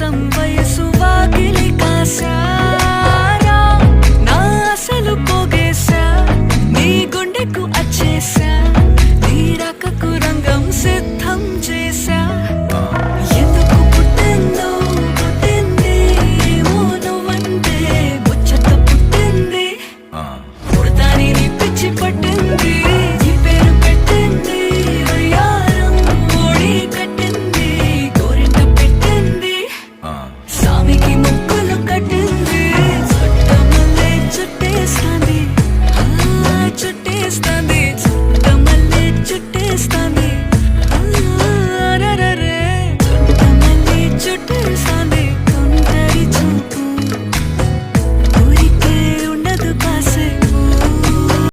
కోసం వయసు వాకిలి కాసారా నా అసలు పోగేశా నీ గుండెకు అచ్చేసా నీ రాకకు రంగం సిద్ధం చేశా ఎందుకు పుట్టిందో పుట్టింది ఏమో నువ్వంటే ముచ్చట పుట్టింది పుడతాని నీ పిచ్చి పట్టింది నీ పేరు పెట్టింది వయ్యారం ఓడి కట్టింది గోరింట పెట్టింది సామికి ముక్కులు కట్టింది చుట్టమల్లే చుట్టేస్తాంది చుట్టేస్తాంది